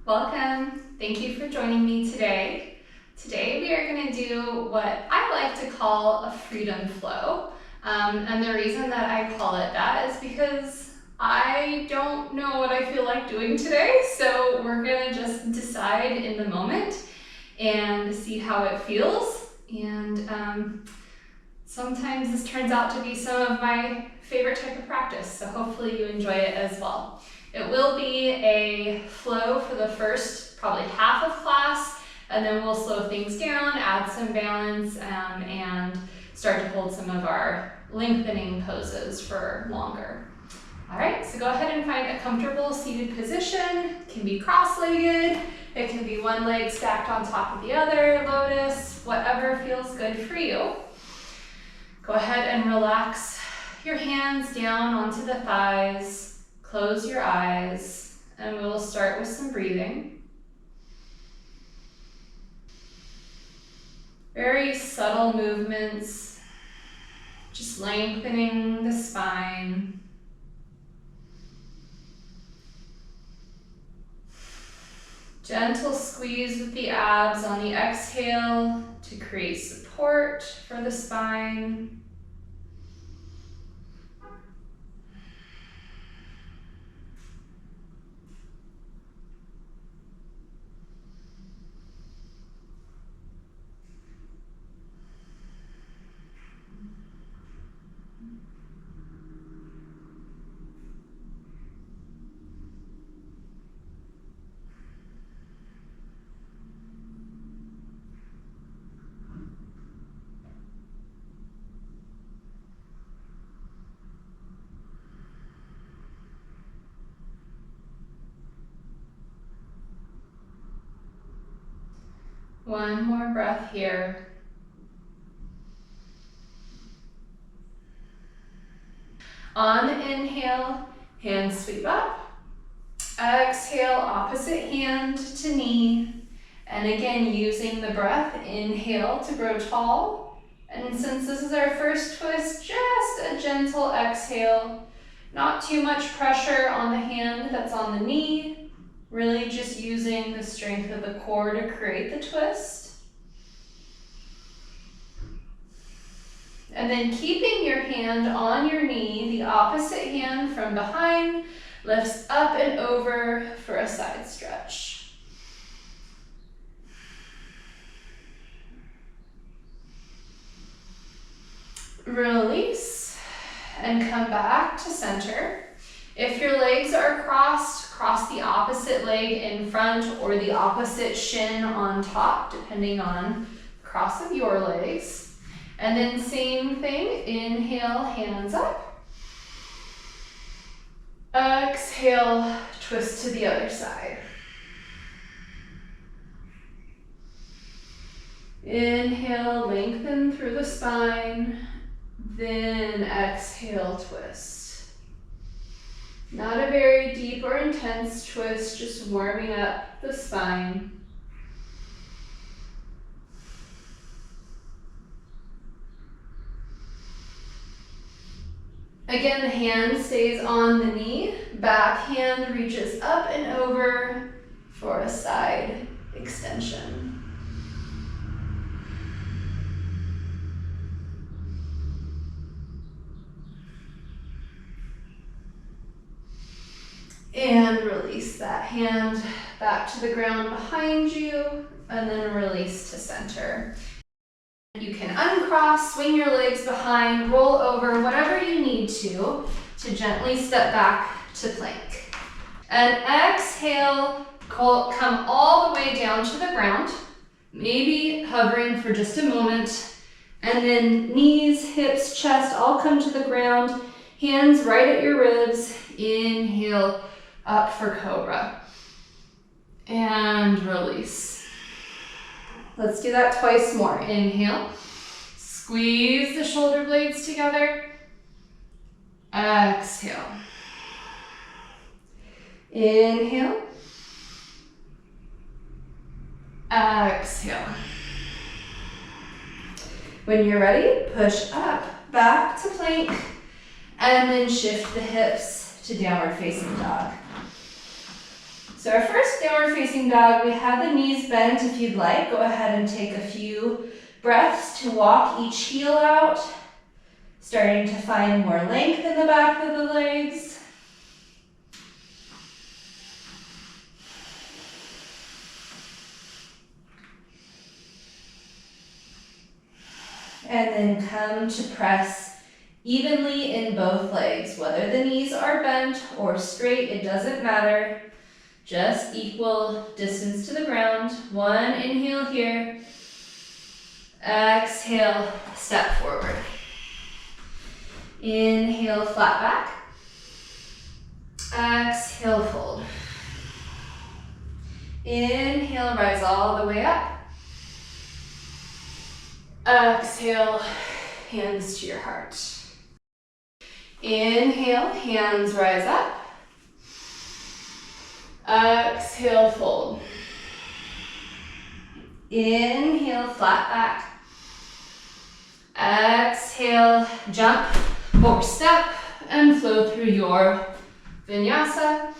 Welcome. Thank you for joining me today. Today we are going to do what I like to call a freedom flow. And the reason that I call it that is because I don't know what I feel like doing today. So we're going to just decide in the moment and see how it feels. And sometimes this turns out to be some of my favorite type of practice. So hopefully you enjoy it as well. It will be a flow for the first probably half of class, and then we'll slow things down, add some balance, and start to hold some of our lengthening poses for longer. All right, so go ahead and find a comfortable seated position. It can be cross-legged, it can be one leg stacked on top of the other, lotus, whatever feels good for you. Go ahead and relax your hands down onto the thighs. Close your eyes, and we'll start with some breathing. Very subtle movements, just lengthening the spine. Gentle squeeze with the abs on the exhale to create support for the spine. One more breath here. On the inhale, hands sweep up. Exhale, opposite hand to knee. And again, using the breath, inhale to grow tall. And since this is our first twist, just a gentle exhale. Not too much pressure on the hand that's on the knee. Really just using the strength of the core to create the twist. And then keeping your hand on your knee, the opposite hand from behind lifts up and over for a side stretch. Release and come back to center. If your legs are crossed, cross the opposite leg in front or the opposite shin on top, depending on the cross of your legs. And then same thing, inhale, hands up. Exhale, twist to the other side. Inhale, lengthen through the spine. Then exhale, twist. Not a very deep or intense twist, just warming up the spine. Again, the hand stays on the knee, back hand reaches up and over for a side extension. And release that hand back to the ground behind you, and then release to center. You can uncross, swing your legs behind, roll over, whatever you need to gently step back to plank. And exhale, come all the way down to the ground, maybe hovering for just a moment, and then knees, hips, chest all come to the ground, hands right at your ribs, inhale, up for cobra. And release. Let's do that twice more. Inhale. Squeeze the shoulder blades together. Exhale. Inhale. Exhale. When you're ready, push up, back to plank, and then shift the hips to downward facing dog. So our first downward facing dog, we have the knees bent. If you'd like, go ahead and take a few breaths to walk each heel out, starting to find more length in the back of the legs. And then come to press evenly in both legs. Whether the knees are bent or straight, it doesn't matter. Just equal distance to the ground. One inhale here. Exhale, step forward. Inhale, flat back. Exhale, fold. Inhale, rise all the way up. Exhale, hands to your heart. Inhale, hands rise up. Exhale, fold. Inhale, flat back. Exhale, jump or step and flow through your vinyasa.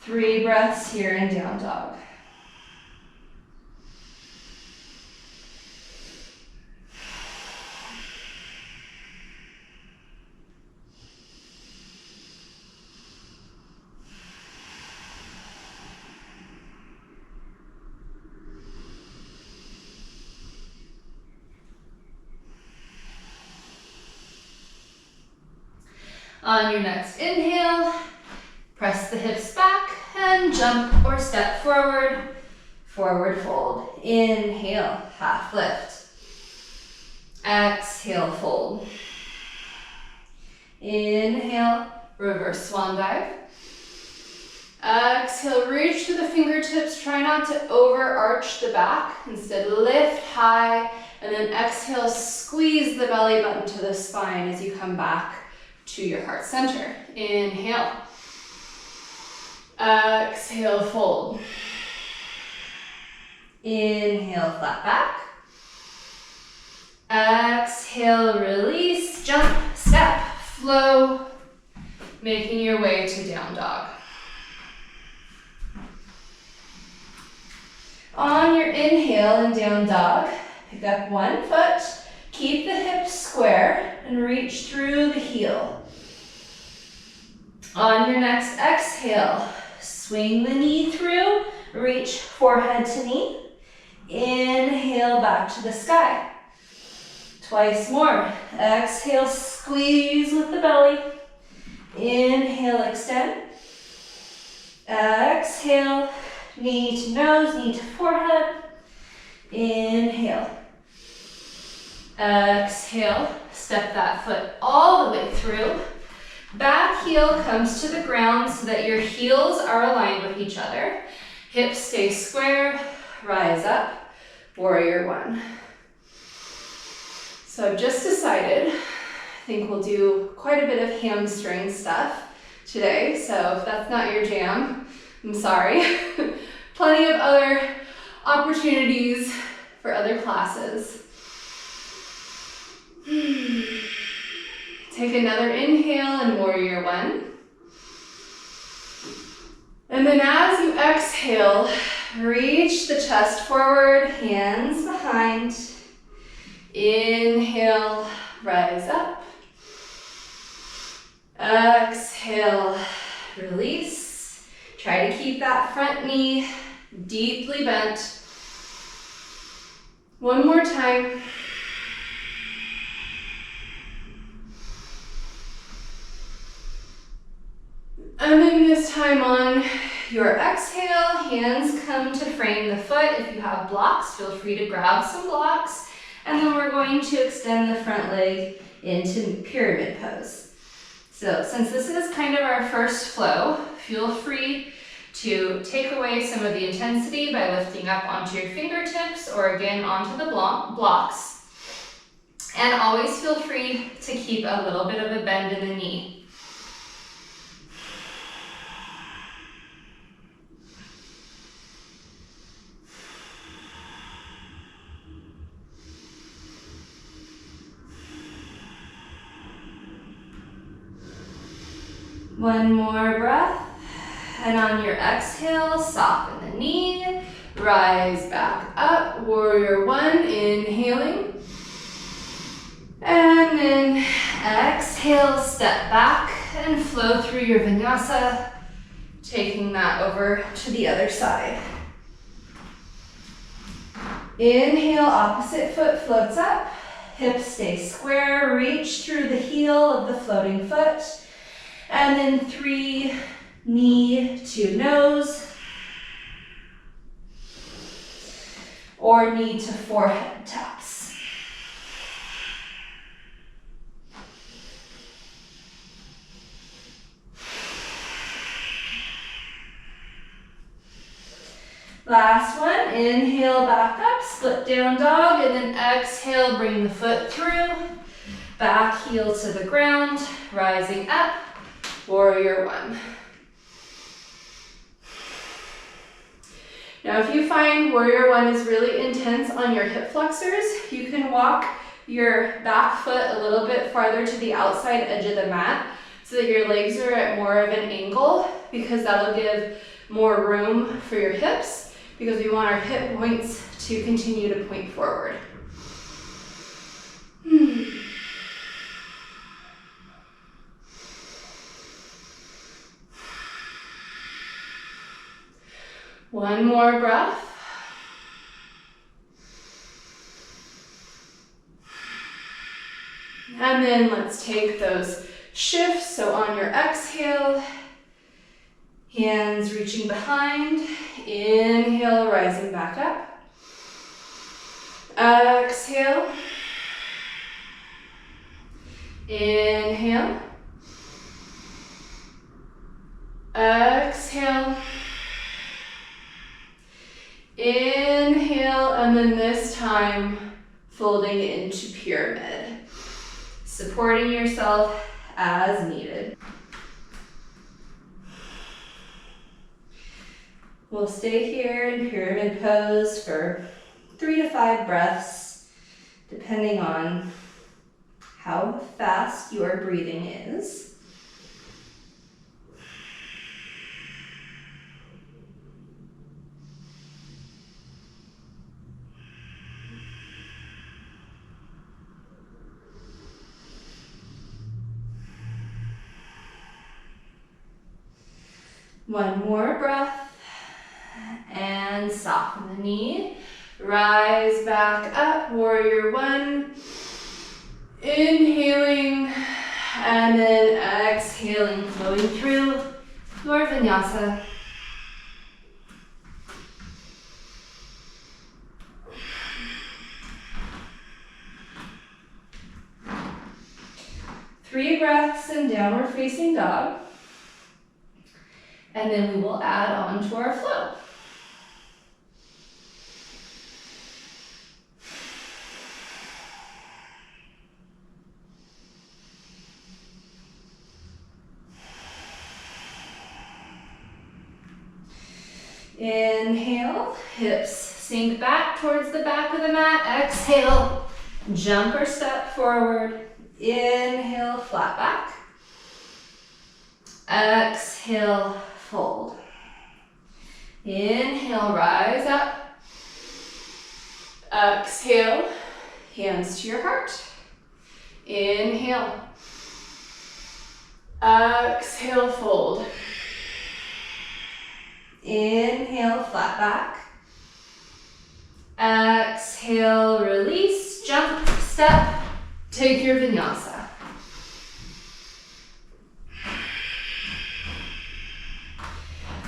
3 breaths here in down dog. On your next inhale, press the hips back and jump or step forward, forward fold. Inhale, half lift. Exhale, fold. Inhale, reverse swan dive. Exhale, reach to the fingertips. Try not to overarch the back. Instead, lift high, and then exhale, squeeze the belly button to the spine as you come back to your heart center. Inhale. Exhale, fold. Inhale, flat back. Exhale, release, jump, step, flow, making your way to down dog. On your inhale in down dog, pick up one foot, keep the hips square, and reach through the heel. On your next exhale, swing the knee through, reach forehead to knee. Inhale, back to the sky. Twice more. Exhale, squeeze with the belly. Inhale, extend. Exhale, knee to nose, knee to forehead. Inhale. Exhale, step that foot all the way through. Back heel comes to the ground so that your heels are aligned with each other. Hips stay square, rise up, warrior one. So I've just decided, I think we'll do quite a bit of hamstring stuff today. So if that's not your jam, I'm sorry. Plenty of other opportunities for other classes. Take another inhale in warrior one. And then as you exhale, reach the chest forward, hands behind. Inhale, rise up. Exhale, release. Try to keep that front knee deeply bent. One more time. And then this time on your exhale, hands come to frame the foot. If you have blocks, feel free to grab some blocks. And then we're going to extend the front leg into pyramid pose. So since this is kind of our first flow, feel free to take away some of the intensity by lifting up onto your fingertips or again onto the blocks. And always feel free to keep a little bit of a bend in the knee. One more breath. And on your exhale, soften the knee. Rise back up. Warrior one, inhaling. And then exhale, step back and flow through your vinyasa, taking that over to the other side. Inhale, opposite foot floats up. Hips stay square. Reach through the heel of the floating foot. And then 3 knee to nose. Or knee to forehead taps. Last one, inhale back up, split down dog, and then exhale, bring the foot through. Back heel to the ground, rising up, warrior one. Now if you find warrior one is really intense on your hip flexors, you can walk your back foot a little bit farther to the outside edge of the mat so that your legs are at more of an angle, because that'll give more room for your hips, because we want our hip points to continue to point forward. One more breath. And then let's take those shifts. So on your exhale, hands reaching behind. Inhale, rising back up. Exhale. Inhale. Exhale. Inhale, and then this time folding into pyramid. Supporting yourself as needed. We'll stay here in pyramid pose for 3 to 5 breaths, depending on how fast your breathing is. One more breath. And soften the knee. Rise back up, warrior one. Inhaling and then exhaling, flowing through your vinyasa. Three breaths in downward facing dog. And then we will add on to our flow. Inhale, hips sink back towards the back of the mat. Exhale, jump or step forward. Inhale, flat back. Exhale, fold. Inhale, rise up. Exhale, hands to your heart. Inhale. Exhale, fold. Inhale, flat back. Exhale, release, jump, step, take your vinyasa.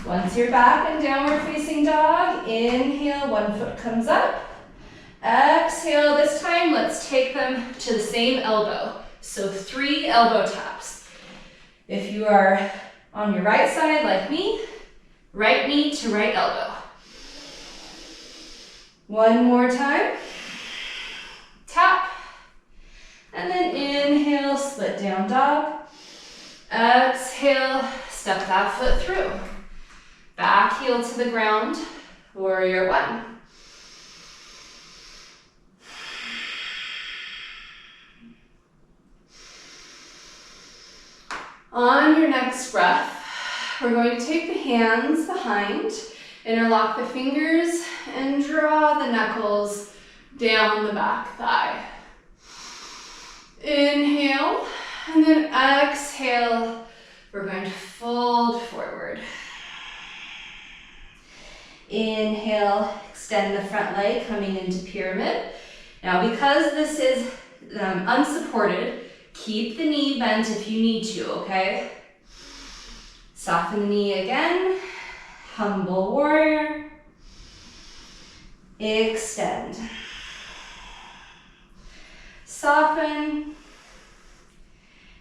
Once you're back in downward facing dog, inhale, one foot comes up. Exhale, this time let's take them to the same elbow. So 3 elbow taps. If you are on your right side like me, right knee to right elbow. One more time. Tap. And then inhale, split down dog. Exhale, step that foot through. Back heel to the ground, warrior one. On your next breath, we're going to take the hands behind, interlock the fingers, and draw the knuckles down the back thigh. Inhale, and then exhale. We're going to fold forward. Inhale, extend the front leg, coming into pyramid. Now, because this is unsupported, keep the knee bent if you need to, okay? Soften the knee again. Humble warrior. Extend. Soften.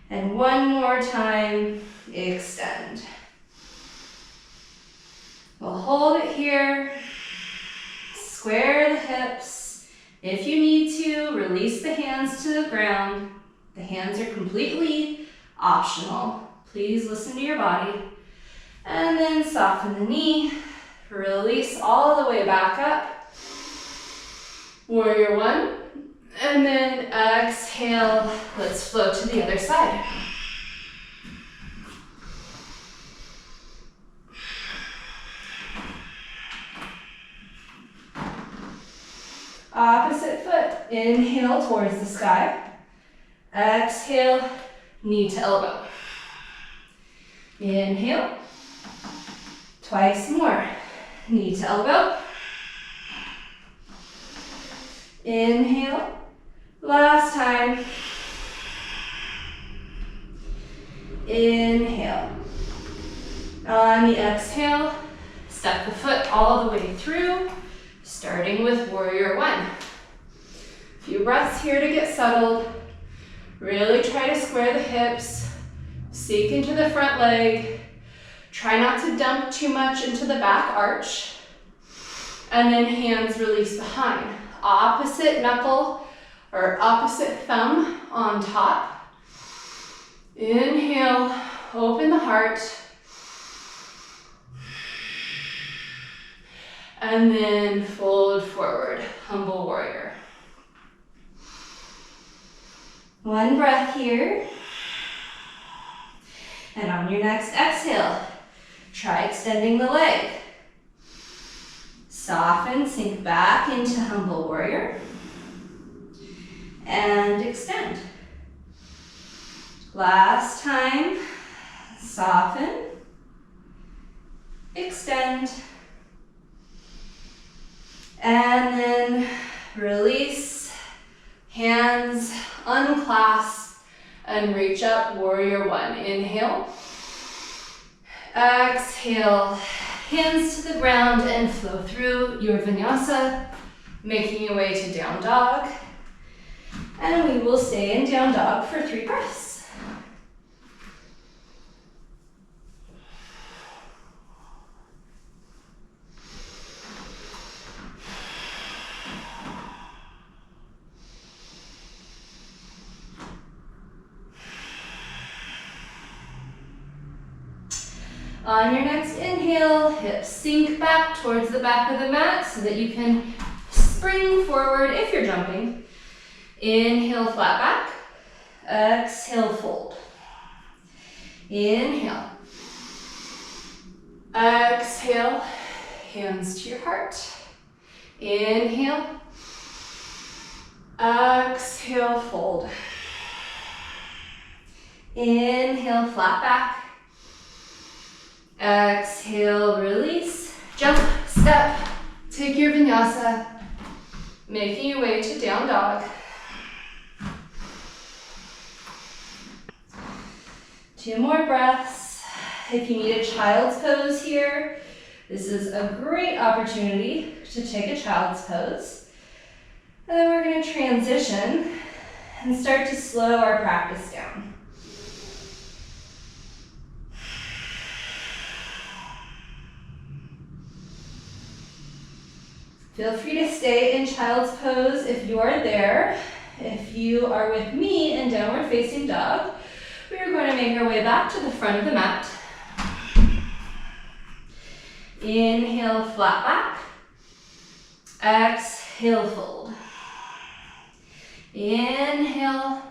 And one more time, extend. We'll hold it here. Square the hips. If you need to, release the hands to the ground. The hands are completely optional. Please listen to your body. And then soften the knee. Release all the way back up. Warrior one. And then exhale. Let's float to the other side. Opposite foot. Inhale towards the sky. Exhale, knee to elbow. Inhale. Twice more. Knee to elbow. Inhale. Last time. Inhale. On the exhale, step the foot all the way through, starting with warrior one. A few breaths here to get settled. Really try to square the hips, sink into the front leg. Try not to dump too much into the back arch. And then hands release behind. Opposite knuckle or opposite thumb on top. Inhale, open the heart. And then fold forward, humble warrior. One breath here. And on your next exhale, try extending the leg. Soften, sink back into humble warrior. And extend. Last time, soften, extend, and then release, hands unclasp, and reach up, warrior one. Inhale, exhale, hands to the ground and flow through your vinyasa, making your way to down dog. And we will stay in down dog for 3 breaths. On your next inhale, hips sink back towards the back of the mat so that you can spring forward if you're jumping. Inhale, flat back. Exhale, fold. Inhale. Exhale, hands to your heart. Inhale. Exhale, fold. Inhale, flat back. Exhale, release. Jump, step, take your vinyasa, making your way to down dog. 2 more breaths. If you need a child's pose here, this is a great opportunity to take a child's pose. And then we're going to transition and start to slow our practice down. Feel free to stay in child's pose if you are there. If you are with me in downward facing dog, we are going to make our way back to the front of the mat. Inhale, flat back. Exhale, fold. Inhale.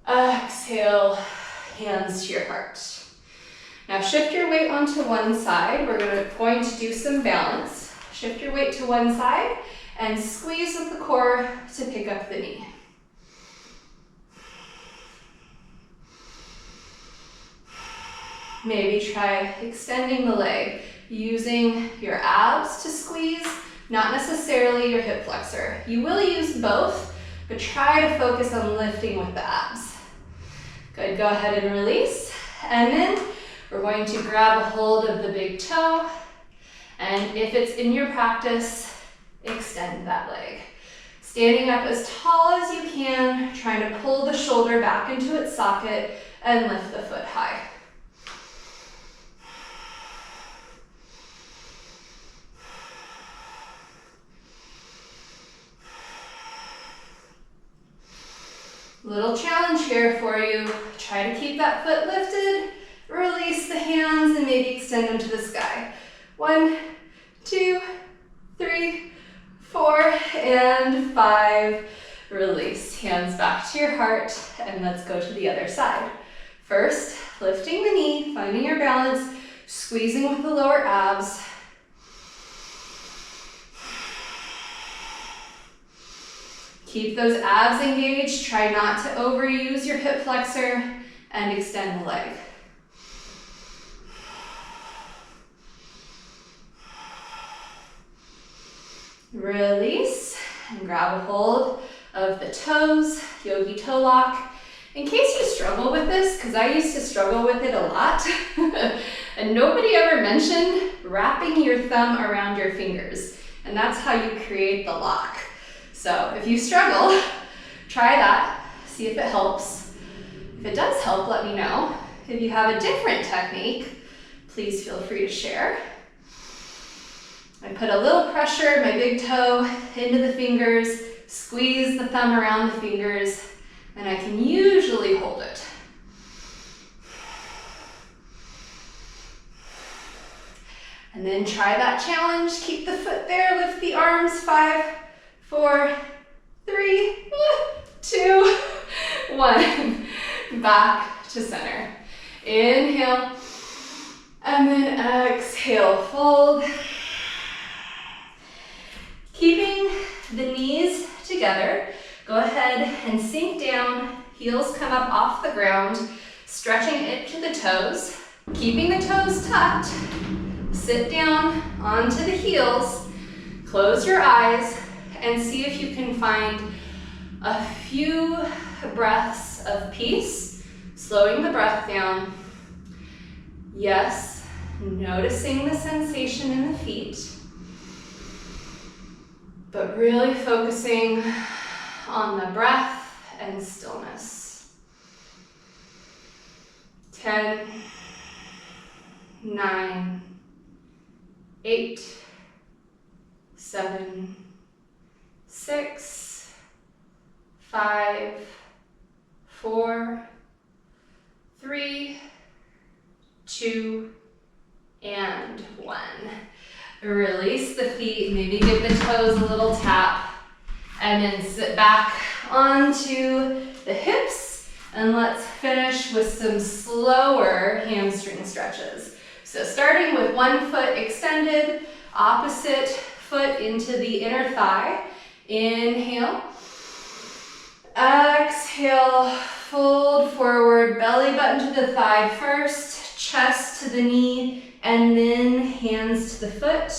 Exhale, hands to your heart. Now shift your weight onto one side. We're going to do some balance. Shift your weight to one side and squeeze with the core to pick up the knee. Maybe try extending the leg, using your abs to squeeze, not necessarily your hip flexor. You will use both, but try to focus on lifting with the abs. Good, go ahead and release. And then we're going to grab a hold of the big toe. And if it's in your practice, extend that leg. Standing up as tall as you can, trying to pull the shoulder back into its socket and lift the foot high. Little challenge here for you. Try to keep that foot lifted, release the hands, and maybe extend them to the sky. 1, 2, 3, 4, and 5. Release, hands back to your heart, and let's go to the other side. First, lifting the knee, finding your balance, squeezing with the lower abs. Keep those abs engaged. Try not to overuse your hip flexor and extend the leg. Release and grab a hold of the toes, yogi toe lock. In case you struggle with this, because I used to struggle with it a lot, and nobody ever mentioned wrapping your thumb around your fingers, and that's how you create the lock. So if you struggle, try that, see if it helps. If it does help, let me know. If you have a different technique, please feel free to share. I put a little pressure, my big toe, into the fingers, squeeze the thumb around the fingers, and I can usually hold it. And then try that challenge, keep the foot there, lift the arms, 5, 4, 3, 2, 1. Back to center. Inhale, and then exhale, fold. Keeping the knees together, go ahead and sink down, heels come up off the ground, stretching it to the toes. Keeping the toes tucked, sit down onto the heels, close your eyes, and see if you can find a few breaths of peace, slowing the breath down. Yes, noticing the sensation in the feet, but really focusing on the breath and stillness. 10, 9, 8, 7, 6, 5, 4, 3, 2, and 1. Release the feet, maybe give the toes a little tap, and then sit back onto the hips, and let's finish with some slower hamstring stretches. So starting with one foot extended, opposite foot into the inner thigh. Inhale. Exhale, fold forward, belly button to the thigh first, chest to the knee, and then hands to the foot.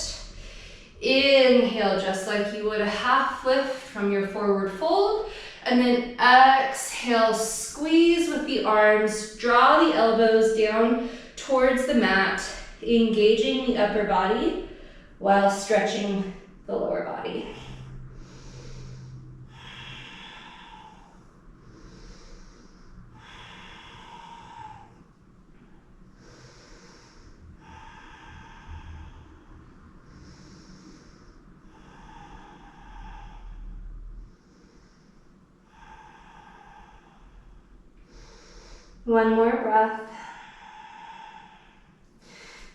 Inhale, just like you would a half lift from your forward fold. And then exhale, squeeze with the arms, draw the elbows down towards the mat, engaging the upper body while stretching the lower body. One more breath.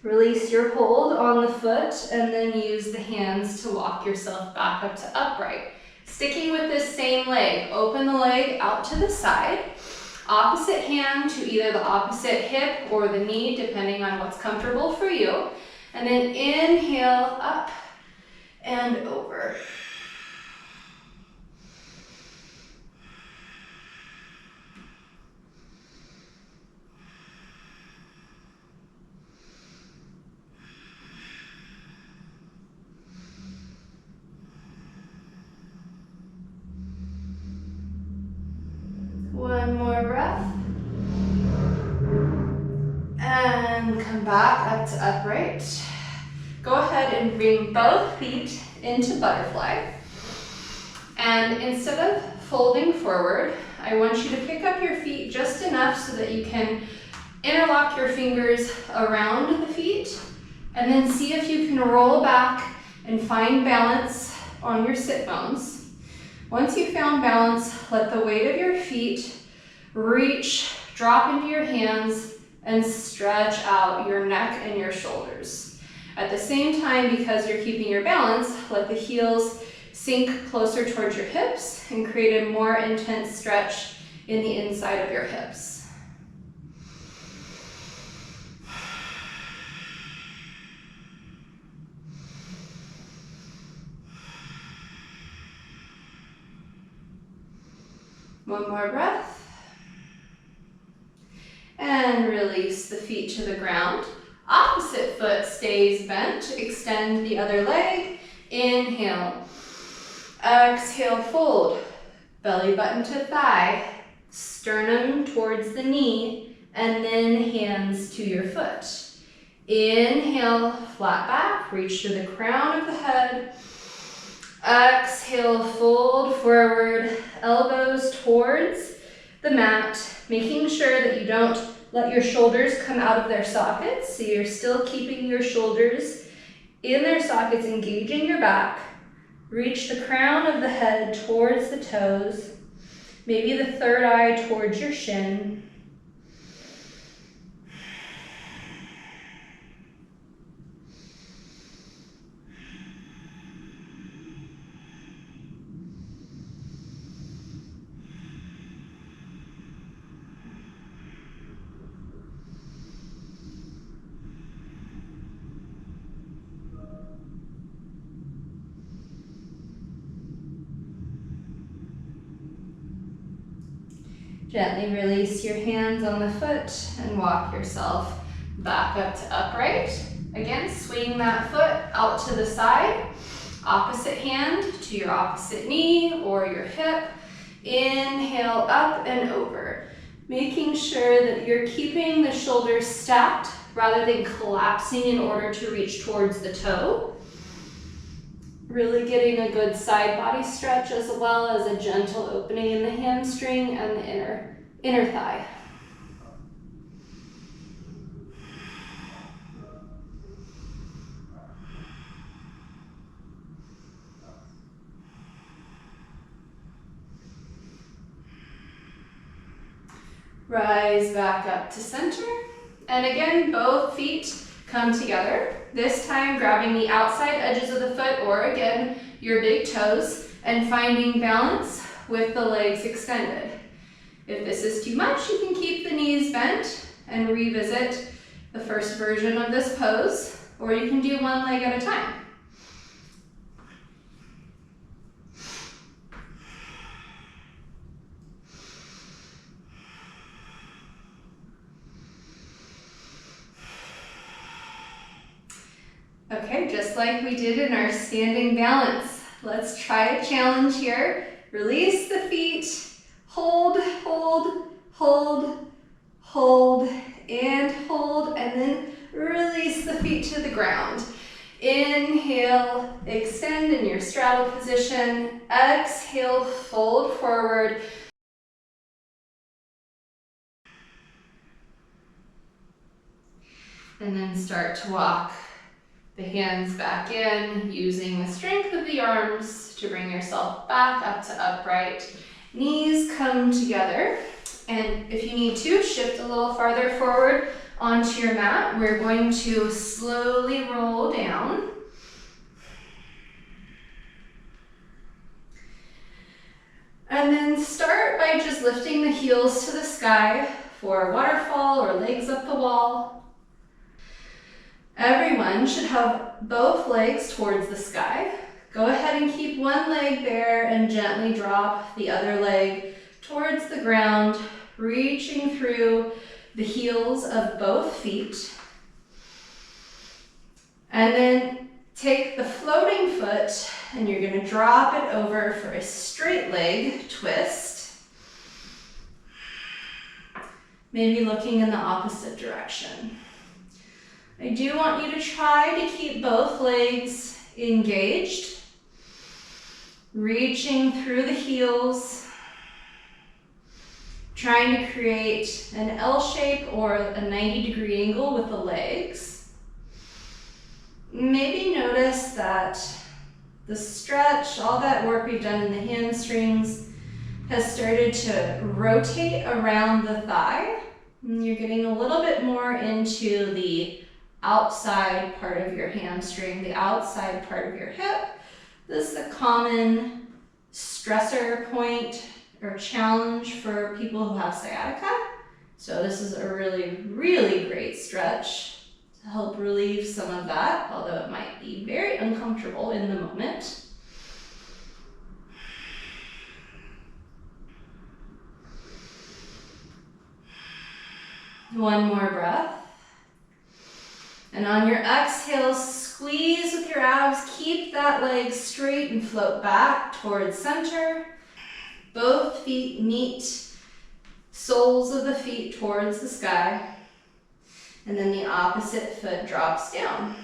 Release your hold on the foot and then use the hands to walk yourself back up to upright. Sticking with this same leg, open the leg out to the side. Opposite hand to either the opposite hip or the knee, depending on what's comfortable for you. And then inhale up and over. One more breath. And come back up to upright. Go ahead and bring both feet into butterfly. And instead of folding forward, I want you to pick up your feet just enough so that you can interlock your fingers around the feet, and then see if you can roll back and find balance on your sit bones. Once you've found balance, let the weight of your feet reach, drop into your hands, and stretch out your neck and your shoulders. At the same time, because you're keeping your balance, let the heels sink closer towards your hips and create a more intense stretch in the inside of your hips. One more breath. And release the feet to the ground. Opposite foot stays bent. Extend the other leg. Inhale. Exhale, fold. Belly button to thigh. Sternum towards the knee. And then hands to your foot. Inhale, flat back. Reach to the crown of the head. Exhale, fold forward, elbows towards the mat, making sure that you don't let your shoulders come out of their sockets. So you're still keeping your shoulders in their sockets, engaging your back. Reach the crown of the head towards the toes, maybe the third eye towards your shin. Gently release your hands on the foot and walk yourself back up to upright. Again, swing that foot out to the side. Opposite hand to your opposite knee or your hip. Inhale up and over. Making sure that you're keeping the shoulders stacked rather than collapsing in order to reach towards the toe. Really getting a good side body stretch as well as a gentle opening in the hamstring and the inner thigh. Rise back up to center. And again, both feet come together. This time grabbing the outside edges of the foot or again, your big toes and finding balance with the legs extended. If this is too much, you can keep the knees bent and revisit the first version of this pose, or you can do one leg at a time. Okay, just like we did in our standing balance, let's try a challenge here. Release the feet, hold, hold, hold, hold, and hold, and then release the feet to the ground. Inhale, extend in your straddle position. Exhale, fold forward. And then start to walk the hands back in, using the strength of the arms to bring yourself back up to upright. Knees come together, and if you need to, shift a little farther forward onto your mat. We're going to slowly roll down. And then start by just lifting the heels to the sky for a waterfall or legs up the wall. Everyone should have both legs towards the sky. Go ahead and keep one leg there and gently drop the other leg towards the ground, reaching through the heels of both feet. And then take the floating foot and you're going to drop it over for a straight leg twist. Maybe looking in the opposite direction. I do want you to try to keep both legs engaged, reaching through the heels, trying to create an L shape or a 90-degree angle with the legs. Maybe notice that the stretch, all that work we've done in the hamstrings, has started to rotate around the thigh. And you're getting a little bit more into the outside part of your hamstring, the outside part of your hip. This is a common stressor point or challenge for people who have sciatica. So this is a really, really great stretch to help relieve some of that, although it might be very uncomfortable in the moment. One more breath. And on your exhale, squeeze with your abs. Keep that leg straight and float back towards center. Both feet meet, soles of the feet towards the sky. And then the opposite foot drops down.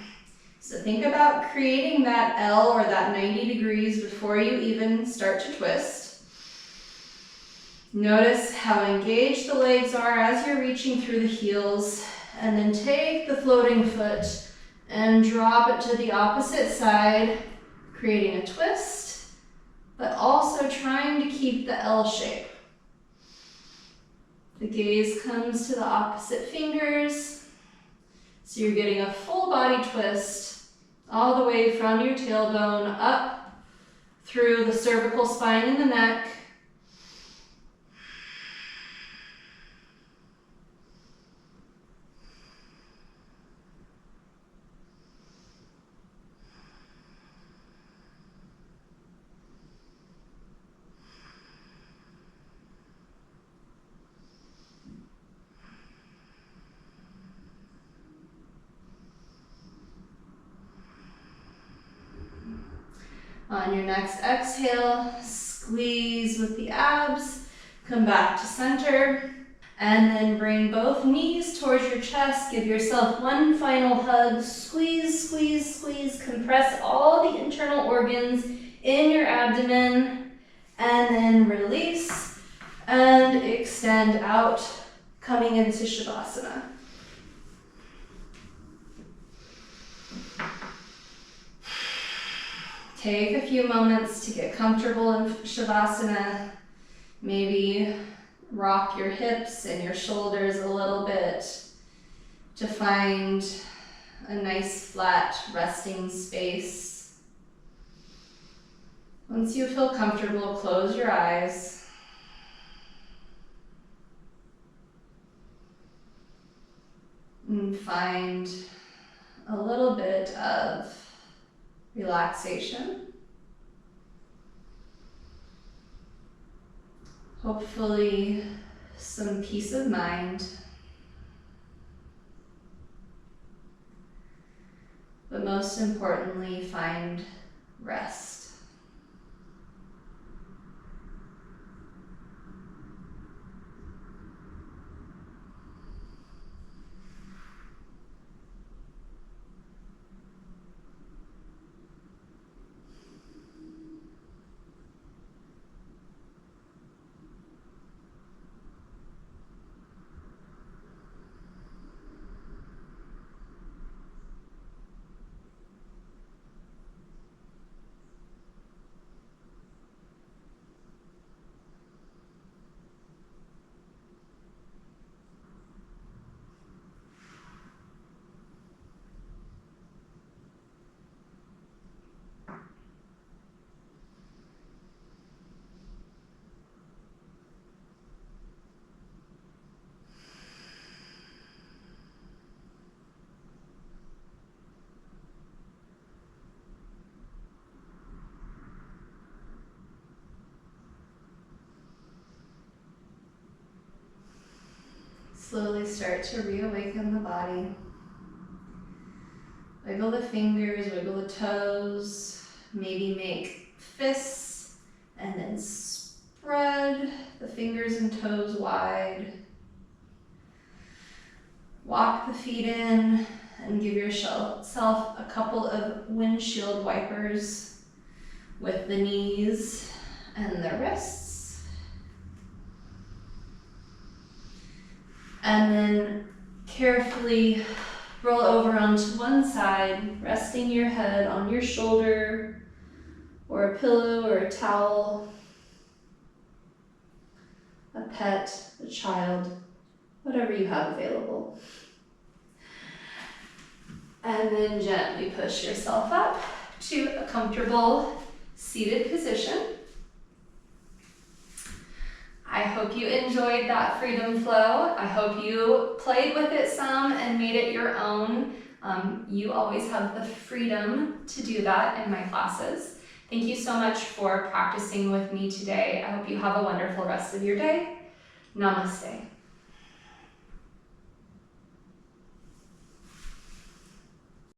So think about creating that L or that 90 degrees before you even start to twist. Notice how engaged the legs are as you're reaching through the heels, and then take the floating foot and drop it to the opposite side, creating a twist, but also trying to keep the L shape. The gaze comes to the opposite fingers, so you're getting a full body twist all the way from your tailbone up through the cervical spine and the neck. On your next exhale, squeeze with the abs, come back to center, and then bring both knees towards your chest. Give yourself one final hug. Squeeze, squeeze, squeeze. Compress all the internal organs in your abdomen, and then release and extend out, coming into Shavasana. Take a few moments to get comfortable in Shavasana. Maybe rock your hips and your shoulders a little bit to find a nice flat resting space. Once you feel comfortable, close your eyes. And find a little bit of relaxation. Hopefully some peace of mind. But most importantly, find rest. Slowly start to reawaken the body. Wiggle the fingers, wiggle the toes, maybe make fists, and then spread the fingers and toes wide. Walk the feet in and give yourself a couple of windshield wipers with the knees and the wrists. And then carefully roll over onto one side, resting your head on your shoulder or a pillow or a towel, a pet, a child, whatever you have available. And then gently push yourself up to a comfortable seated position. I hope you enjoyed that freedom flow. I hope you played with it some and made it your own. You always have the freedom to do that in my classes. Thank you so much for practicing with me today. I hope you have a wonderful rest of your day. Namaste.